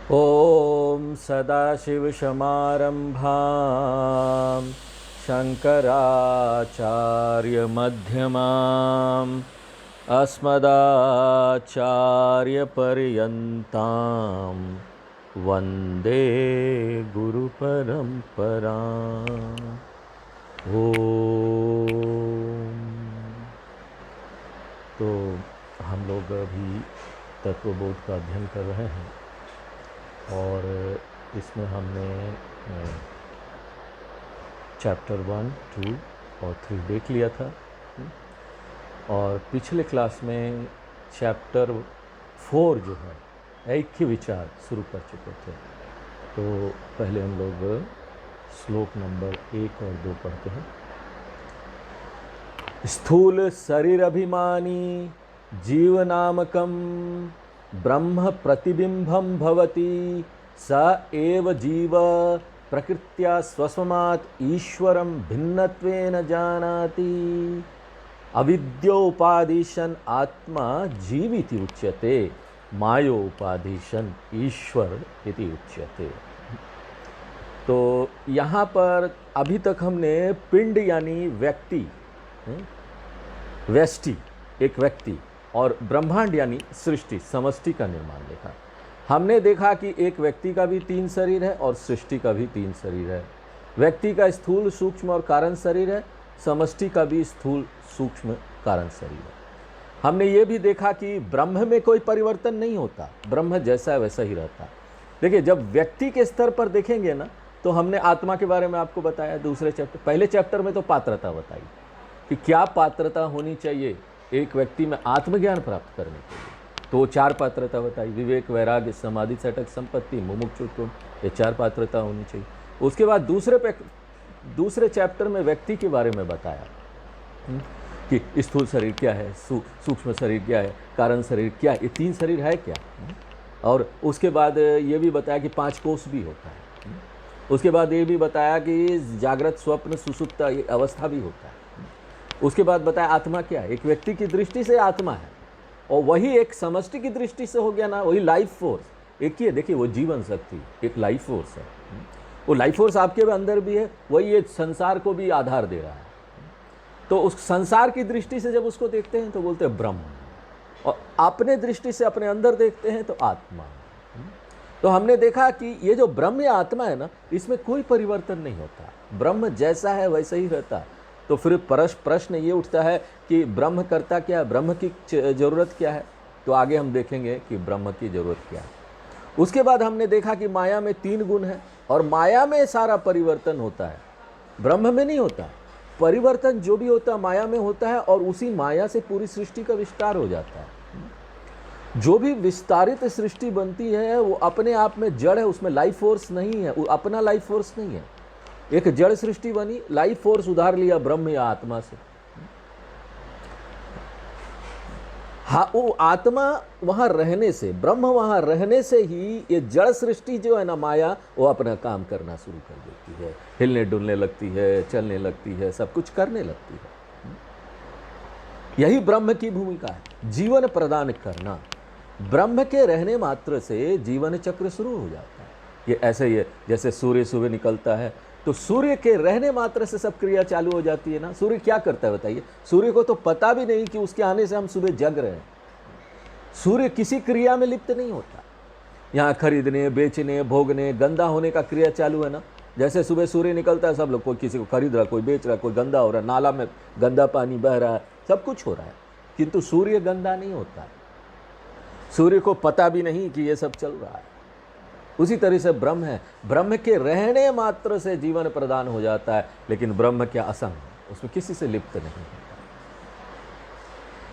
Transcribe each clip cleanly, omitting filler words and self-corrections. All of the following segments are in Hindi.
ॐ सदाशिवसमारम्भां शङ्कराचार्यमध्यमाम् अस्मदाचार्यपर्यन्तां वन्दे गुरुपरम्पराम्। तो हम लोग अभी तत्वबोध का अध्ययन कर रहे हैं और इसमें हमने चैप्टर 1, 2 और 3 देख लिया था और पिछले क्लास में चैप्टर 4 जो है ऐक्य विचार शुरू कर चुके थे। तो पहले हम लोग श्लोक नंबर 1 और 2 पढ़ते हैं। स्थूल शरीर अभिमानी जीवनामकं ब्रह्म प्रतिबिंबं भवति स एव जीव प्रकृत्या स्वस्मात् ईश्वरं भिन्नत्वेन जानाति। अविद्योपादिशन आत्मा जीविति उच्यते, मायोपादिशन ईश्वर इति उच्यते। तो यहाँ पर अभी तक हमने पिंड यानी व्यक्ति, व्यष्टि एक व्यक्ति, और ब्रह्मांड यानी सृष्टि समष्टि का निर्माण देखा। हमने देखा कि एक व्यक्ति का भी 3 शरीर है और सृष्टि का भी 3 शरीर है। व्यक्ति का स्थूल सूक्ष्म और कारण शरीर है, समष्टि का भी स्थूल सूक्ष्म कारण शरीर है। हमने ये भी देखा कि ब्रह्म में कोई परिवर्तन नहीं होता, ब्रह्म जैसा वैसा ही रहता। देखिए, जब व्यक्ति के स्तर पर देखेंगे ना, तो हमने आत्मा के बारे में आपको बताया दूसरे चैप्टर, पहले चैप्टर में तो पात्रता बताई कि क्या पात्रता होनी चाहिए एक व्यक्ति में आत्मज्ञान प्राप्त करने के लिए। तो 4 पात्रता बताई, विवेक, वैराग्य, समाधि, सटक, संपत्ति, मुमुक्षुत्व, ये 4 पात्रता होनी चाहिए। उसके बाद दूसरे चैप्टर में व्यक्ति के बारे में बताया कि स्थूल शरीर क्या है, सूक्ष्म शरीर क्या है, कारण शरीर क्या है, ये 3 शरीर है क्या। और उसके बाद ये भी बताया कि 5 कोष भी होता है। उसके बाद ये भी बताया कि जागृत, स्वप्न, सुषुप्त ये अवस्था भी होता है। उसके बाद बताया आत्मा क्या है, एक व्यक्ति की दृष्टि से आत्मा है, और वही एक समष्टि की दृष्टि से हो गया ना, वही लाइफ फोर्स एक ही है। देखिए, वो जीवन शक्ति एक लाइफ फोर्स है, वो लाइफ फोर्स आपके अंदर भी है, वही ये संसार को भी आधार दे रहा है। तो उस संसार की दृष्टि से जब उसको देखते हैं तो बोलते हैं ब्रह्म, और अपने दृष्टि से अपने अंदर देखते हैं तो आत्मा। तो हमने देखा कि ये जो ब्रह्म या आत्मा है ना, इसमें कोई परिवर्तन नहीं होता, ब्रह्म जैसा है वैसा ही रहता है। तो फिर प्रश्न ये उठता है कि ब्रह्म करता क्या है, ब्रह्म की ज़रूरत क्या है। तो आगे हम देखेंगे कि ब्रह्म की ज़रूरत क्या है। उसके बाद हमने देखा कि माया में 3 गुण है और माया में सारा परिवर्तन होता है, ब्रह्म में नहीं होता। परिवर्तन जो भी होता है माया में होता है, और उसी माया से पूरी सृष्टि का विस्तार हो जाता है। जो भी विस्तारित सृष्टि बनती है वो अपने आप में जड़ है, उसमें लाइफ फोर्स नहीं है, वो अपना लाइफ फोर्स नहीं है। एक जड़ सृष्टि बनी, लाइफ फोर्स उधार लिया ब्रह्म या आत्मा से। हाँ, वो आत्मा वहां रहने से, ब्रह्म वहां रहने से ही ये जड़ सृष्टि जो है ना, माया, वो अपना काम करना शुरू कर देती है, हिलने डुलने लगती है, चलने लगती है, सब कुछ करने लगती है। यही ब्रह्म की भूमिका है, जीवन प्रदान करना। ब्रह्म के रहने मात्र से जीवन चक्र शुरू हो जाता है। ये ऐसे ही है जैसे सूर्य सुबह निकलता है, तो सूर्य के रहने मात्र से सब क्रिया चालू हो जाती है ना। सूर्य क्या करता है बताइए, सूर्य को तो पता भी नहीं कि उसके आने से हम सुबह जग रहे हैं। सूर्य किसी क्रिया में लिप्त नहीं होता। यहाँ खरीदने, बेचने, भोगने, गंदा होने का क्रिया चालू है ना। जैसे सुबह सूर्य निकलता है, सब लोग, कोई किसी को खरीद रहा, कोई बेच रहा, कोई गंदा हो रहा है, नाला में गंदा पानी बह रहा है, सब कुछ हो रहा है, किंतु सूर्य गंदा नहीं होता। सूर्य को पता भी नहीं कि ये सब चल रहा है। उसी तरह से ब्रह्म है, ब्रह्म के रहने मात्र से जीवन प्रदान हो जाता है, लेकिन ब्रह्म क्या असंग, उसमें किसी से लिप्त नहीं है।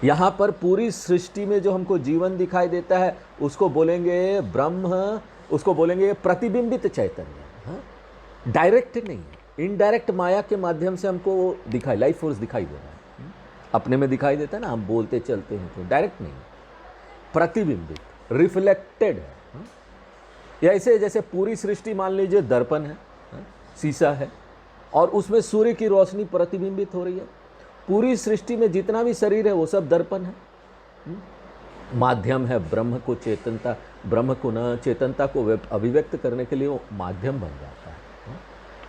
यहाँ पर पूरी सृष्टि में जो हमको जीवन दिखाई देता है उसको बोलेंगे ब्रह्म, उसको बोलेंगे प्रतिबिंबित चैतन्य। डायरेक्ट नहीं, इनडायरेक्ट माया के माध्यम से हमको दिखाई, लाइफ फोर्स दिखाई दे रहा है, अपने में दिखाई देता है ना, हम बोलते चलते हैं तो डायरेक्ट नहीं, प्रतिबिंबित, रिफ्लेक्टेड है। ऐसे जैसे पूरी सृष्टि मान लीजिए दर्पण है, शीशा है, और उसमें सूर्य की रोशनी प्रतिबिंबित हो रही है। पूरी सृष्टि में जितना भी शरीर है वो सब दर्पण है। माध्यम है ब्रह्म को चेतनता, ब्रह्म को न चेतनता को अभिव्यक्त करने के लिए वो माध्यम बन जाता है।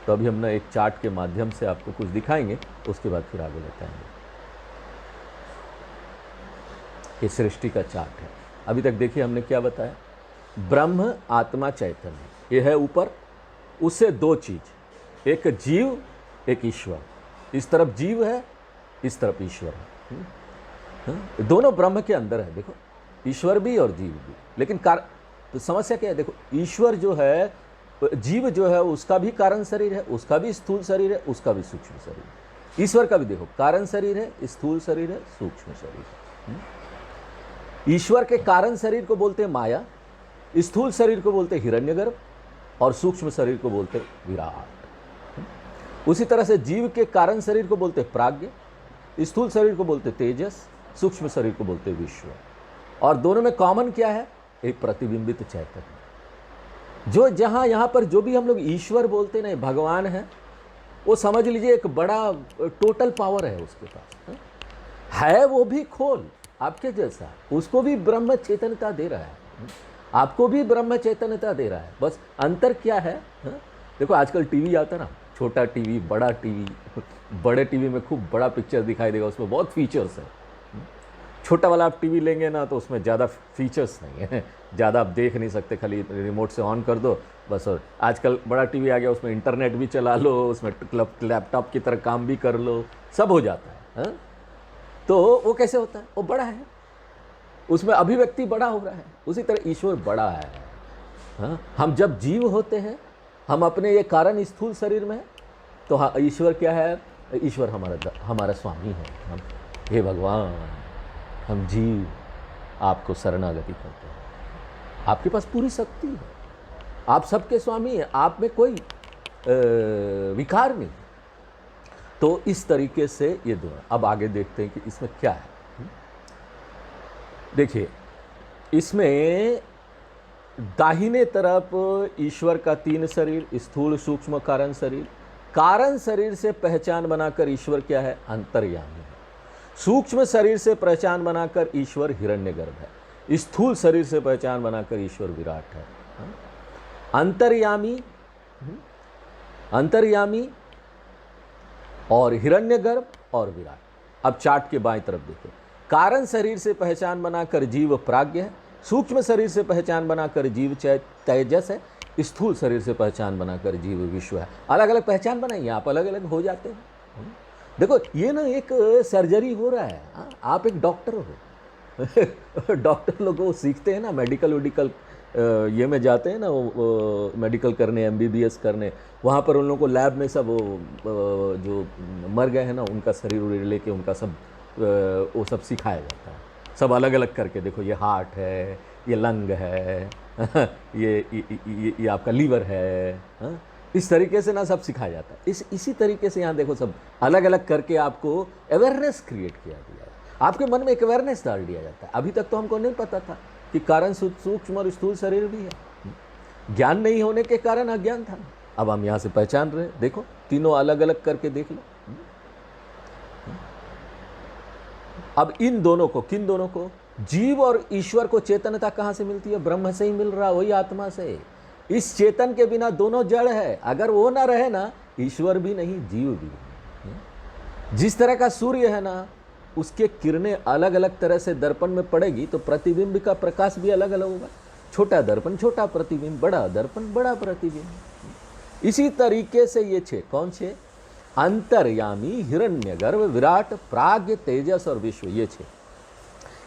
तो अभी हम ना एक चार्ट के माध्यम से आपको कुछ दिखाएंगे, उसके बाद फिर आगे बताएंगे। ये सृष्टि का चार्ट है। अभी तक देखिए हमने क्या बताया, ब्रह्म आत्मा चैतन्य, ये है ऊपर, उससे दो चीज, एक जीव एक ईश्वर, इस तरफ जीव है इस तरफ ईश्वर है। दोनों ब्रह्म के अंदर है, देखो ईश्वर भी और जीव भी। लेकिन तो समस्या क्या है, देखो ईश्वर जो है, जीव जो है उसका भी कारण शरीर है, उसका भी स्थूल शरीर है, उसका भी सूक्ष्म शरीर है। ईश्वर का भी देखो कारण शरीर है, स्थूल शरीर है, सूक्ष्म शरीर है। ईश्वर के कारण शरीर को बोलते हैं माया, स्थूल शरीर को बोलते हैं हिरण्यगर्भ, और सूक्ष्म शरीर को बोलते हैं विराट। उसी तरह से जीव के कारण शरीर को बोलते हैं प्राज्ञ, स्थूल शरीर को बोलते हैं तेजस, सूक्ष्म शरीर को बोलते हैं विश्व। और दोनों में कॉमन क्या है, एक प्रतिबिंबित चैतन्य। जो जहां यहां पर जो भी हम लोग ईश्वर बोलते हैं ना, भगवान है, वो समझ लीजिए एक बड़ा टोटल पावर है उसके पास, है वो भी खोल आपके जैसा, उसको भी ब्रह्म चेतनता दे रहा है, आपको भी ब्रह्म चैतन्यता दे रहा है। बस अंतर क्या है, देखो आजकल टीवी आता ना, छोटा टीवी बड़ा टीवी, बड़े टीवी में खूब बड़ा पिक्चर दिखाई देगा, उसमें बहुत फीचर्स है। छोटा वाला आप टीवी लेंगे ना तो उसमें ज़्यादा फीचर्स नहीं है, ज़्यादा आप देख नहीं सकते, खाली रिमोट से ऑन कर दो बस। और आजकल बड़ा टीवी आ गया, उसमें इंटरनेट भी चला लो, उसमें लैपटॉप की तरह काम भी कर लो, सब हो जाता है। तो वो कैसे होता है, वो बड़ा है, उसमें अभिव्यक्ति बड़ा हो रहा है। उसी तरह ईश्वर बड़ा है। हम जब जीव होते हैं, हम अपने ये कारण स्थूल शरीर में, तो हाँ ईश्वर क्या है, ईश्वर हमारा स्वामी है। हम हे भगवान, हम जीव आपको शरणागति करते हैं, आपके पास पूरी शक्ति है, आप सबके स्वामी हैं, आप में कोई विकार नहीं। तो इस तरीके से ये दोनों। अब आगे देखते हैं कि इसमें क्या है। देखिए इसमें दाहिने तरफ ईश्वर का 3 शरीर, स्थूल सूक्ष्म कारण शरीर। कारण शरीर से पहचान बनाकर ईश्वर क्या है, अंतर्यामी है। सूक्ष्म शरीर से पहचान बनाकर ईश्वर हिरण्यगर्भ है। स्थूल शरीर से पहचान बनाकर ईश्वर विराट है। अंतर्यामी और हिरण्यगर्भ और विराट। अब चार्ट के बाईं तरफ देखो, कारण शरीर से पहचान बनाकर जीव प्राज्ञ है, सूक्ष्म शरीर से पहचान बनाकर जीव तेजस है, स्थूल शरीर से पहचान बनाकर जीव विश्व है। अलग अलग पहचान बनाइए आप, अलग अलग हो जाते हैं। देखो ये ना एक सर्जरी हो रहा है, आप एक डॉक्टर हो। डॉक्टर लोग वो सीखते हैं ना, मेडिकल ये में जाते हैं ना, वो मेडिकल करने, MBBS करने, वहाँ पर उन लोगों को लैब में सब जो मर गए हैं ना, उनका शरीर लेके उनका सब वो सब सिखाया जाता है, सब अलग अलग करके। देखो ये हार्ट है, ये लंग है, ये आपका लीवर है, इस तरीके से ना सब सिखाया जाता है। इसी तरीके से यहाँ देखो सब अलग अलग करके आपको अवेयरनेस क्रिएट किया गया है, आपके मन में एक अवेयरनेस डाल दिया जाता है। अभी तक तो हमको नहीं पता था कि कारण सूक्ष्म और स्थूल शरीर भी है। ज्ञान नहीं होने के कारण अज्ञान था। अब हम यहाँ से पहचान रहे, देखो तीनों अलग अलग करके देख लो। अब इन दोनों को, किन दोनों को, जीव और ईश्वर को चेतनता कहाँ से मिलती है, ब्रह्म से ही मिल रहा, वही आत्मा से। इस चेतन के बिना दोनों जड़ है, अगर वो ना रहे ना, ईश्वर भी नहीं जीव भी नहीं। जिस तरह का सूर्य है ना, उसके किरणें अलग अलग तरह से दर्पण में पड़ेगी तो प्रतिबिंब का प्रकाश भी अलग अलग होगा। छोटा दर्पण छोटा प्रतिबिंब, बड़ा दर्पण बड़ा प्रतिबिंब। इसी तरीके से ये 6 कौन 6, अंतर्यामी, हिरण्यगर्भ, विराट, प्राज्ञ, तेजस और विश्व, ये 6।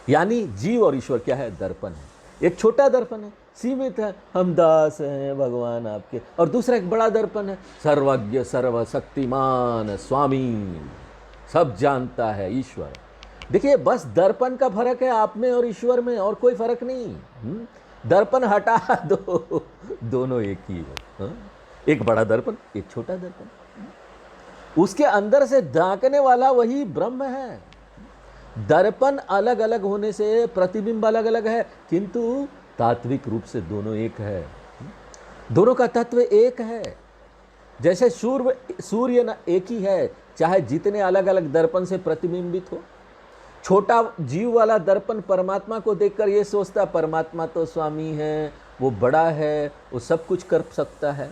यानी जीव और ईश्वर क्या है, दर्पण है। एक छोटा दर्पण है, सीमित है, हम दास हैं भगवान आपके, और दूसरा एक बड़ा दर्पण है, सर्वज्ञ सर्वशक्तिमान स्वामी, सब जानता है ईश्वर। देखिए बस दर्पण का फर्क है आप में और ईश्वर में, और कोई फर्क नहीं। दर्पण हटा दो, दोनों एक ही हो। एक बड़ा दर्पण, एक छोटा दर्पण, उसके अंदर से झांकने वाला वही ब्रह्म है। दर्पण अलग अलग होने से प्रतिबिंब अलग अलग है, किंतु तात्विक रूप से दोनों एक है। दोनों का तत्व एक है। जैसे सूर्य ना एक ही है, चाहे जितने अलग अलग दर्पण से प्रतिबिंबित हो। छोटा जीव वाला दर्पण परमात्मा को देखकर ये सोचता परमात्मा तो स्वामी है, वो बड़ा है, वो सब कुछ कर सकता है।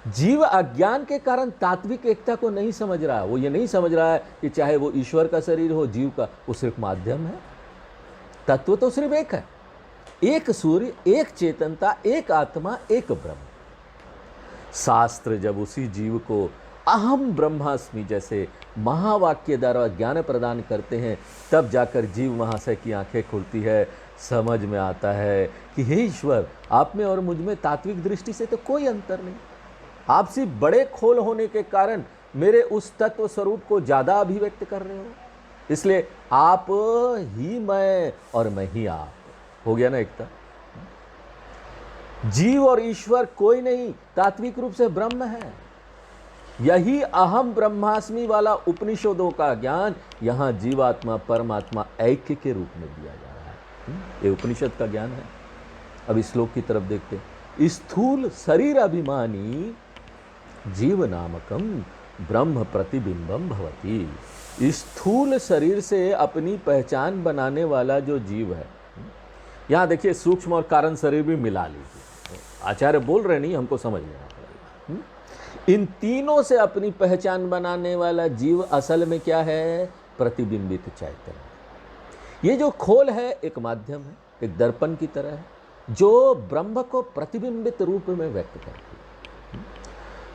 जीव अज्ञान के कारण तात्विक एकता को नहीं समझ रहा है। वो ये नहीं समझ रहा है कि चाहे वो ईश्वर का शरीर हो, जीव का, वो सिर्फ माध्यम है। तत्व तो सिर्फ एक है, एक सूर्य, एक चेतनता, एक आत्मा, एक ब्रह्म। शास्त्र जब उसी जीव को अहम ब्रह्मास्मि जैसे महावाक्य द्वारा ज्ञान प्रदान करते हैं, तब जाकर जीव महाशय की आंखें खुलती है, समझ में आता है कि हे ईश्वर, आप में और मुझ में तात्विक दृष्टि से तो कोई अंतर नहीं। आप सिर्फ बड़े खोल होने के कारण मेरे उस तत्व स्वरूप को ज़्यादा अभिव्यक्त कर रहे हो, इसलिए आप ही मैं और मैं ही आप। हो गया ना एकता। जीव और ईश्वर कोई नहीं, तात्विक रूप से ब्रह्म है। यही अहम ब्रह्मास्मि वाला उपनिषदों का ज्ञान यहाँ जीवात्मा परमात्मा ऐक्य के रूप में दिया जा रहा है। ये उपनिषद का ज्ञान है। अब इस श्लोक की तरफ देखते हैं। स्थूल शरीर अभिमानी जीव नामकम ब्रह्म प्रतिबिंबम भवति। स्थूल शरीर से अपनी पहचान बनाने वाला जो जीव है, यहाँ देखिए सूक्ष्म और कारण शरीर भी मिला लीजिए। आचार्य बोल रहे नहीं, हमको समझ लेना पड़ेगा। इन तीनों से अपनी पहचान बनाने वाला जीव असल में क्या है? प्रतिबिंबित चैतन्य। ये जो खोल है एक माध्यम है, एक दर्पण की तरह है, जो ब्रह्म को प्रतिबिंबित रूप में व्यक्त करती है।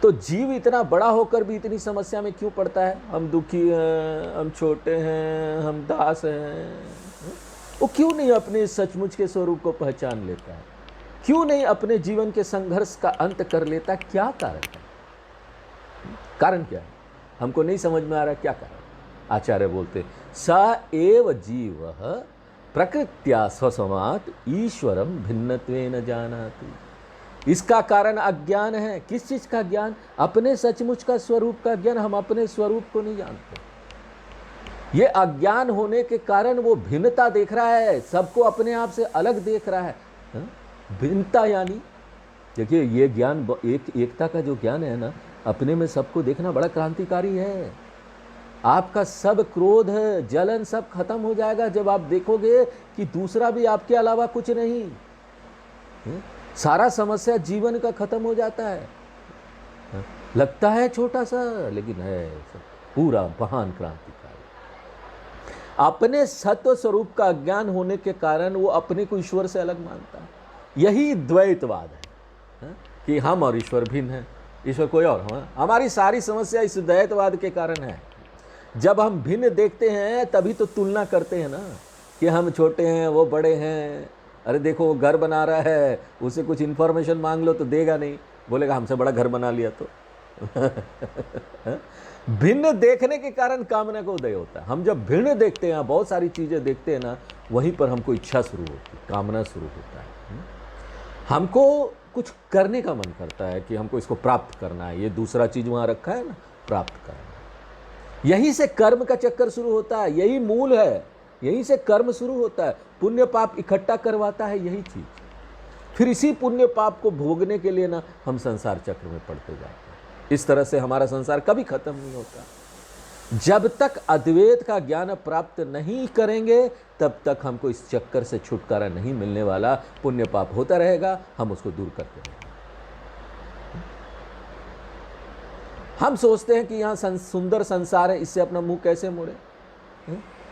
तो जीव इतना बड़ा होकर भी इतनी समस्या में क्यों पड़ता है? हम दुखी हैं, हम छोटे हैं, हम दास हैं। वो क्यों नहीं अपने सचमुच के स्वरूप को पहचान लेता है? क्यों नहीं अपने जीवन के संघर्ष का अंत कर लेता? क्या कारण है? कारण क्या है? हमको नहीं समझ में आ रहा क्या कारण। आचार्य बोलते स एव जीव प्रकृत्या स्वसमात् ईश्वरम भिन्नत्वेन जानाति। इसका कारण अज्ञान है। किस चीज का ज्ञान? अपने सचमुच का स्वरूप का ज्ञान। हम अपने स्वरूप को नहीं जानते। ये अज्ञान होने के कारण वो भिन्नता देख रहा है, सबको अपने आप से अलग देख रहा है। भिन्नता यानी देखिए, ये ज्ञान एकता का जो ज्ञान है ना, अपने में सबको देखना बड़ा क्रांतिकारी है। आपका सब क्रोध जलन सब खत्म हो जाएगा जब आप देखोगे कि दूसरा भी आपके अलावा कुछ नहीं। सारा समस्या जीवन का खत्म हो जाता है। लगता है छोटा सा, लेकिन है पूरा महान क्रांतिकारी। अपने सत्व स्वरूप का अज्ञान होने के कारण वो अपने को ईश्वर से अलग मानता है। यही द्वैतवाद है कि हम और ईश्वर भिन्न है, ईश्वर कोई और। हमारी सारी समस्या इस द्वैतवाद के कारण है। जब हम भिन्न देखते हैं तभी तो तुलना करते हैं ना, कि हम छोटे हैं, वो बड़े हैं। अरे देखो, वो घर बना रहा है, उसे कुछ इन्फॉर्मेशन मांग लो तो देगा नहीं, बोलेगा हमसे बड़ा घर बना लिया तो। भिन्न देखने के कारण कामना का उदय होता है। हम जब भिन्न देखते हैं, बहुत सारी चीज़ें देखते हैं ना, वहीं पर हमको इच्छा शुरू होती है, कामना शुरू होता है। हमको कुछ करने का मन करता है कि हमको इसको प्राप्त करना है। ये दूसरा चीज़ वहाँ रखा है ना, प्राप्त करना। यहीं से कर्म का चक्कर शुरू होता है, यही मूल है। यहीं से कर्म शुरू होता है। पुण्य पाप इकट्ठा करवाता है यही चीज़। फिर इसी पुण्य पाप को भोगने के लिए ना हम संसार चक्र में पड़ते जाते हैं। इस तरह से हमारा संसार कभी खत्म नहीं होता। जब तक अद्वैत का ज्ञान प्राप्त नहीं करेंगे, तब तक हमको इस चक्कर से छुटकारा नहीं मिलने वाला। पुण्य पाप होता रहेगा, हम उसको दूर करते रहेंगे। हम सोचते हैं कि यहाँ सुंदर संसार है, इससे अपना मुंह कैसे मोड़े।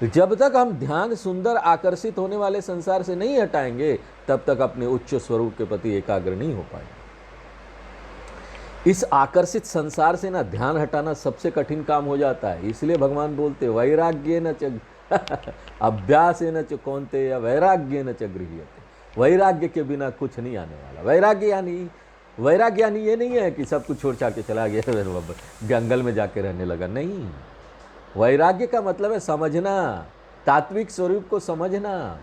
जब तक हम ध्यान सुंदर आकर्षित होने वाले संसार से नहीं हटाएंगे, तब तक अपने उच्च स्वरूप के प्रति एकाग्र नहीं हो पाएंगे। इस आकर्षित संसार से ना ध्यान हटाना सबसे कठिन काम हो जाता है। इसलिए भगवान बोलते वैराग्य न च अभ्यास न च कौन्ते या वैराग्य न च गृह्यते। वैराग्य के बिना कुछ नहीं आने वाला। वैराग्य यानी ये नहीं है कि सब कुछ छोड़ छाड़ के चला गया, जंगल में जाके रहने लगा। नहीं, वैराग्य का मतलब है समझना, तात्विक स्वरूप को समझना।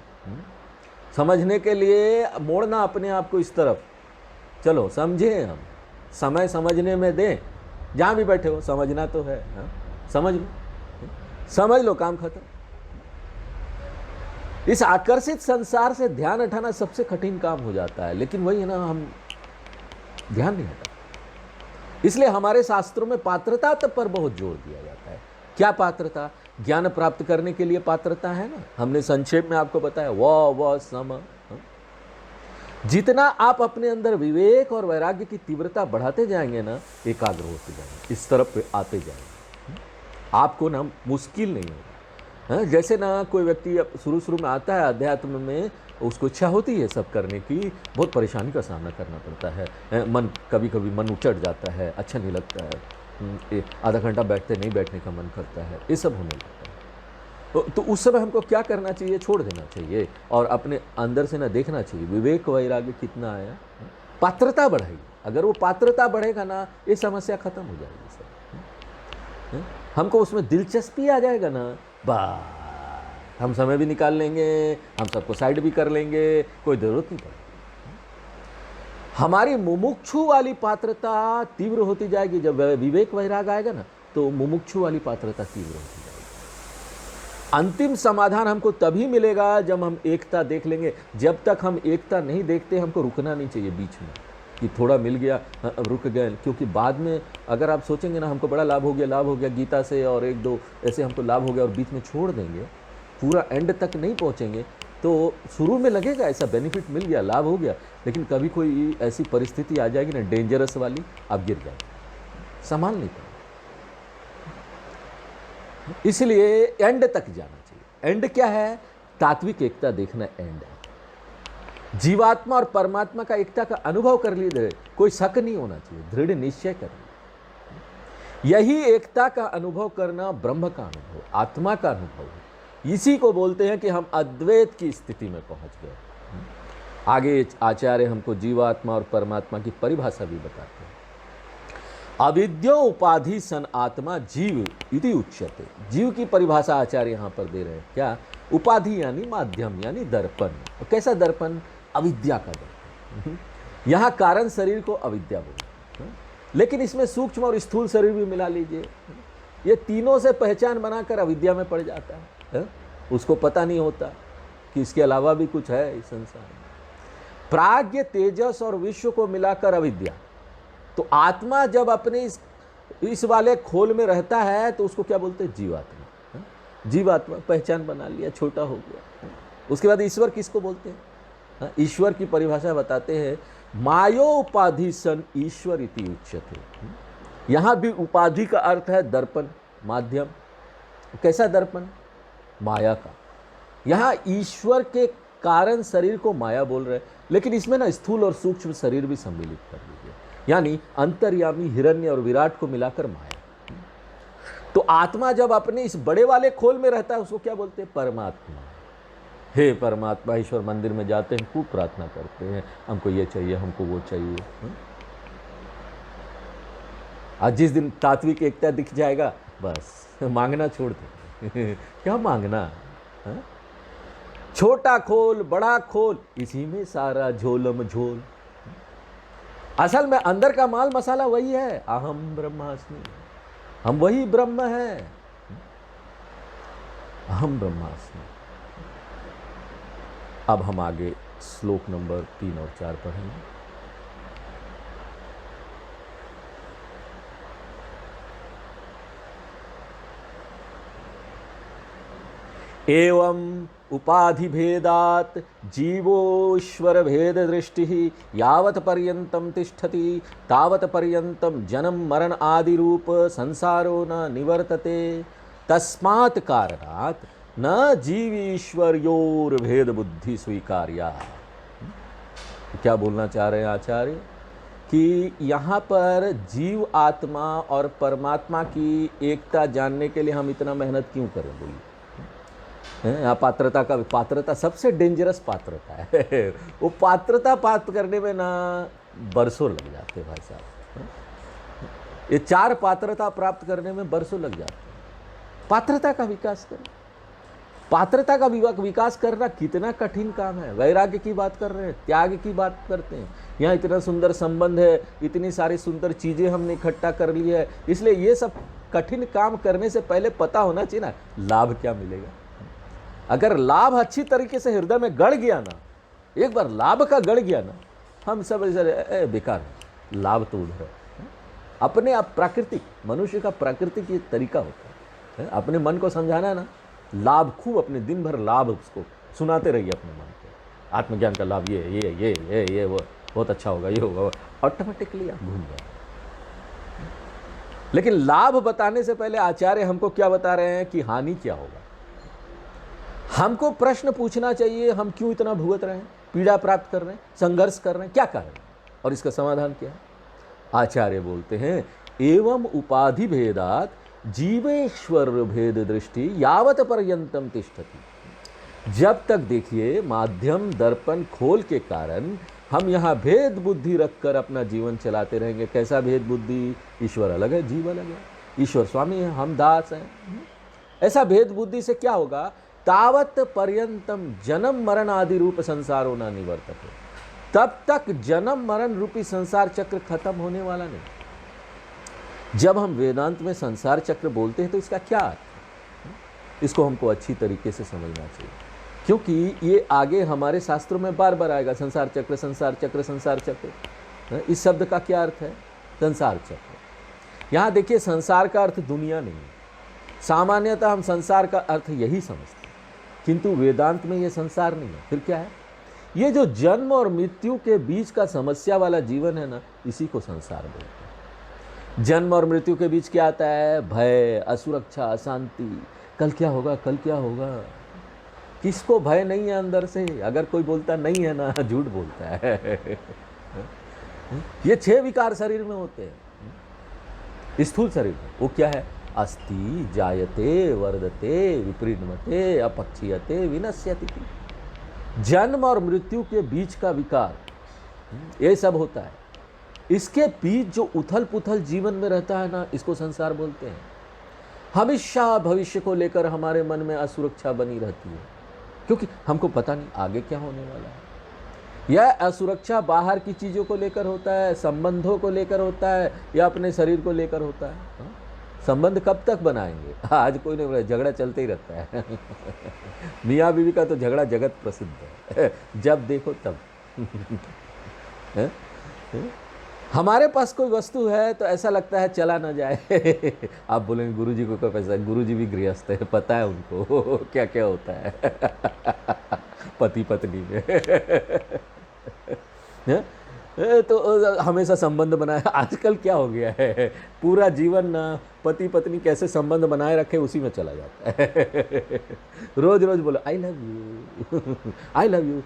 समझने के लिए मोड़ना अपने आप को इस तरफ। चलो समझे, हम समय समझने में दें। जहाँ भी बैठे हो समझना तो है। समझ लो, काम खत्म। इस आकर्षित संसार से ध्यान हटाना सबसे कठिन काम हो जाता है। लेकिन वही है ना, हम ध्यान नहीं हटा। इसलिए हमारे शास्त्रों में पात्रता पर बहुत जोर दिया जाता है। क्या पात्रता? ज्ञान प्राप्त करने के लिए पात्रता है ना। हमने संक्षेप में आपको बताया व सम। जितना आप अपने अंदर विवेक और वैराग्य की तीव्रता बढ़ाते जाएंगे ना, एकाग्र होते जाएंगे, इस तरफ पे आते जाएंगे, आपको ना मुश्किल नहीं होगा। जैसे ना कोई व्यक्ति शुरू में आता है अध्यात्म में, उसको इच्छा होती है सब करने की, बहुत परेशानी का सामना करना पड़ता है, मन कभी कभी मन उचट जाता है, अच्छा नहीं लगता है, आधा घंटा बैठते नहीं बैठने का मन करता है, ये सब होने लगता है। तो उस समय हमको क्या करना चाहिए? छोड़ देना चाहिए और अपने अंदर से ना देखना चाहिए विवेक वैराग्य कितना आया, पात्रता बढ़ाइए। अगर वो पात्रता बढ़ेगा ना, ये समस्या खत्म हो जाएगी सर। हमको उसमें दिलचस्पी आ जाएगा ना, बस हम समय भी निकाल लेंगे, हम सबको साइड भी कर लेंगे, कोई ज़रूरत नहीं पड़ेगी। हमारी मुमुक्षु वाली पात्रता तीव्र होती जाएगी। जब विवेक वैराग आएगा ना, तो मुमुक्षु वाली पात्रता तीव्र होती जाएगी। अंतिम समाधान हमको तभी मिलेगा जब हम एकता देख लेंगे। जब तक हम एकता नहीं देखते, हमको रुकना नहीं चाहिए बीच में कि थोड़ा मिल गया रुक गए, क्योंकि बाद में अगर आप सोचेंगे ना हमको बड़ा लाभ हो गया गीता से और एक दो ऐसे हमको लाभ हो गया और बीच में छोड़ देंगे, पूरा एंड तक नहीं पहुंचेंगे, तो शुरू में लगेगा ऐसा बेनिफिट मिल गया, लाभ हो गया, लेकिन कभी कोई ऐसी परिस्थिति आ जाएगी ना डेंजरस वाली, आप गिर जाएंगे, संभाल नहीं पाएंगे। इसलिए एंड तक जाना चाहिए। एंड क्या है? तात्विक एकता देखना एंड है। जीवात्मा और परमात्मा का एकता का अनुभव कर लीजिए, कोई शक नहीं होना चाहिए, दृढ़ निश्चय करना। यही एकता का अनुभव करना ब्रह्म का अनुभव, आत्मा का अनुभव है। इसी को बोलते हैं कि हम अद्वैत की स्थिति में पहुंच गए। आगे आचार्य हमको जीवात्मा और परमात्मा की परिभाषा भी बताते हैं। अविद्यो उपाधि सन आत्मा जीव इति उच्यते। जीव की परिभाषा आचार्य यहाँ पर दे रहे हैं। क्या? उपाधि यानी माध्यम, यानी दर्पण। कैसा दर्पण? अविद्या का दर्पण। यहाँ कारण शरीर को अविद्या बोलते हैं, लेकिन इसमें सूक्ष्म और स्थूल शरीर भी मिला लीजिए। ये तीनों से पहचान बनाकर अविद्या में पड़ जाता है। उसको पता नहीं होता कि इसके अलावा भी कुछ है इस संसार में। प्राज्ञ, तेजस और विश्व को मिलाकर अविद्या। तो आत्मा जब अपने इस वाले खोल में रहता है तो उसको क्या बोलते हैं? जीवात्मा। जीवात्मा पहचान बना लिया, छोटा हो गया। उसके बाद ईश्वर किसको बोलते हैं? ईश्वर की परिभाषा बताते हैं, मायोपाधि सन ईश्वर इति उच्यते। यहाँ भी उपाधि का अर्थ है दर्पण, माध्यम। कैसा दर्पण? माया का। यहाँ ईश्वर के कारण शरीर को माया बोल रहे हैं, लेकिन इसमें ना स्थूल और सूक्ष्म शरीर भी सम्मिलित कर लीजिए, यानी अंतर्यामी, हिरण्य और विराट को मिलाकर माया। तो आत्मा जब अपने इस बड़े वाले खोल में रहता है, उसको क्या बोलते हैं? परमात्मा। हे परमात्मा, ईश्वर मंदिर में जाते हैं, खूब प्रार्थना करते हैं, हमको ये चाहिए, हमको वो चाहिए। आज जिस दिन तात्विक एकता दिख जाएगा, बस मांगना छोड़ दे। क्या मांगना? छोटा खोल, बड़ा खोल, इसी में सारा झोलम झोल। असल में अंदर का माल मसाला वही है, अहम ब्रह्मास्मि, हम वही ब्रह्म है, अहम ब्रह्मास्मि। अब हम आगे श्लोक नंबर 3 और 4 पढ़ेंगे। एवं उपाधि भेदात जीवोश्वर भेद दृष्टि यावत पर्यंतम तिष्ठति तावत पर्यंतम जन्म मरण आदि रूप संसारो न निवर्तते तस्मात् कारणात् न जीव ईश्वर्योर भेद बुद्धि स्वीकार्या। क्या बोलना चाह रहे हैं आचार्य? कि यहाँ पर जीव आत्मा और परमात्मा की एकता जानने के लिए हम इतना मेहनत क्यों करें? बोलिए। यहाँ पात्रता सबसे डेंजरस पात्रता है। वो पात्रता प्राप्त करने में ना बरसों लग जाते हैं भाई साहब। ये 4 पात्रता प्राप्त करने में बरसों लग जाते हैं। पात्रता का विकास करें। पात्रता का विकास करना कितना कठिन काम है। वैराग्य की बात कर रहे हैं, त्याग की बात करते हैं। यहाँ इतना सुंदर संबंध है, इतनी सारी सुंदर चीज़ें हमने इकट्ठा कर ली है। इसलिए ये सब कठिन काम करने से पहले पता होना चाहिए ना लाभ क्या मिलेगा। अगर लाभ अच्छी तरीके से हृदय में गड़ गया ना, एक बार लाभ का गड़ गया ना, हम सब ऐसे बेकार है, लाभ तो उधर है। अपने आप प्राकृतिक, मनुष्य का प्राकृतिक ये तरीका होता है। अपने मन को समझाना है ना, लाभ खूब अपने दिन भर लाभ उसको सुनाते रहिए अपने मन को। आत्मज्ञान का लाभ ये वो बहुत अच्छा होगा, ये होगा, ऑटोमेटिकली आप घूम जाए। लेकिन लाभ बताने से पहले आचार्य हमको क्या बता रहे हैं कि हानि क्या होगा। हमको प्रश्न पूछना चाहिए, हम क्यों इतना भुगत रहे हैं, पीड़ा प्राप्त कर रहे हैं, संघर्ष कर रहे हैं, क्या कारण है और इसका समाधान क्या है। आचार्य बोलते हैं एवं उपाधि भेदात जीवेश्वर भेद दृष्टि यावत पर्यंतम तिष्ठति। जब तक देखिए माध्यम दर्पण खोल के कारण हम यहाँ भेद बुद्धि रखकर अपना जीवन चलाते रहेंगे। कैसा भेद बुद्धि, ईश्वर अलग है, जीव अलग है, ईश्वर स्वामी है, हम दास हैं। ऐसा भेद बुद्धि से क्या होगा, तावत पर्यंतम जन्म मरण आदि रूप संसारो न निवर्तते, तब तक जन्म मरण रूपी संसार चक्र खत्म होने वाला नहीं। जब हम वेदांत में संसार चक्र बोलते हैं तो इसका क्या अर्थ है, इसको हमको अच्छी तरीके से समझना चाहिए, क्योंकि ये आगे हमारे शास्त्रों में बार बार आएगा। संसार चक्र, संसार चक्र, संसार चक्र, इस शब्द का क्या अर्थ है, संसार चक्र। यहाँ देखिए संसार का अर्थ दुनिया नहीं है, सामान्यतः हम संसार का अर्थ यही समझते हैं, किंतु वेदांत में ये संसार नहीं है। फिर क्या है, ये जो जन्म और मृत्यु के बीच का समस्या वाला जीवन है ना, इसी को संसार बोलते हैं। जन्म और मृत्यु के बीच क्या आता है, भय, असुरक्षा, अशांति, कल क्या होगा, कल क्या होगा। किसको भय नहीं है अंदर से, अगर कोई बोलता नहीं है ना, झूठ बोलता है। ये 6 विकार शरीर में होते हैं, स्थूल शरीर में। वो क्या है, अस्ति, जायते, वर्धते, विपरीणमते, अपक्षीयते, विनश्यति। जन्म और मृत्यु के बीच का विकार, ये सब होता है। इसके बीच जो उथल पुथल जीवन में रहता है ना, इसको संसार बोलते हैं। हमेशा भविष्य को लेकर हमारे मन में असुरक्षा बनी रहती है, क्योंकि हमको पता नहीं आगे क्या होने वाला है। यह असुरक्षा बाहर की चीज़ों को लेकर होता है, संबंधों को लेकर होता है, या अपने शरीर को लेकर होता है। संबंध कब तक बनाएंगे, आज कोई नहीं, झगड़ा चलते ही रहता है। मियाँ बीवी का तो झगड़ा जगत प्रसिद्ध है, जब देखो तब। हमारे पास कोई वस्तु है तो ऐसा लगता है चला ना जाए। आप बोलेंगे गुरुजी को क्या पैसा है, गुरुजी भी गृहस्थ है, पता है उनको क्या क्या होता है पति पत्नी में। तो हमेशा संबंध बनाए। आजकल क्या हो गया है, पूरा जीवन ना पति पत्नी कैसे संबंध बनाए रखे उसी में चला जाता है। रोज रोज बोलो I love you, I love you,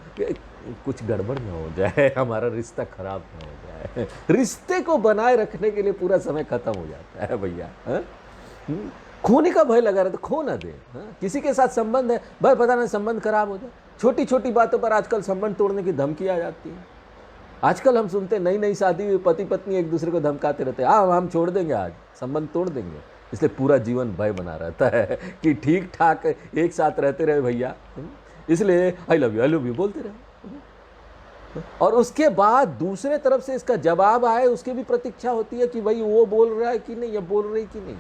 कुछ गड़बड़ ना हो जाए, हमारा रिश्ता खराब ना हो जाए। रिश्ते को बनाए रखने के लिए पूरा समय खत्म हो जाता है भैया। खोने का भय लगा रहा तो खो ना दे। किसी के साथ संबंध है, भाई पता नहीं संबंध खराब हो जाए, छोटी छोटी बातों पर आजकल संबंध तोड़ने की धमकी आ जाती है। आजकल हम सुनते हैं नई नई शादी हुई पति पत्नी एक दूसरे को धमकाते रहते हैं, हाँ हम छोड़ देंगे, आज संबंध तोड़ देंगे। इसलिए पूरा जीवन भय बना रहता है कि ठीक ठाक एक साथ रहते रहे भैया, इसलिए आई लव यू बोलते रहे। और उसके बाद दूसरे तरफ से इसका जवाब आए, उसकी भी प्रतीक्षा होती है कि भाई वो बोल रहा है कि नहीं, या बोल रही कि नहीं।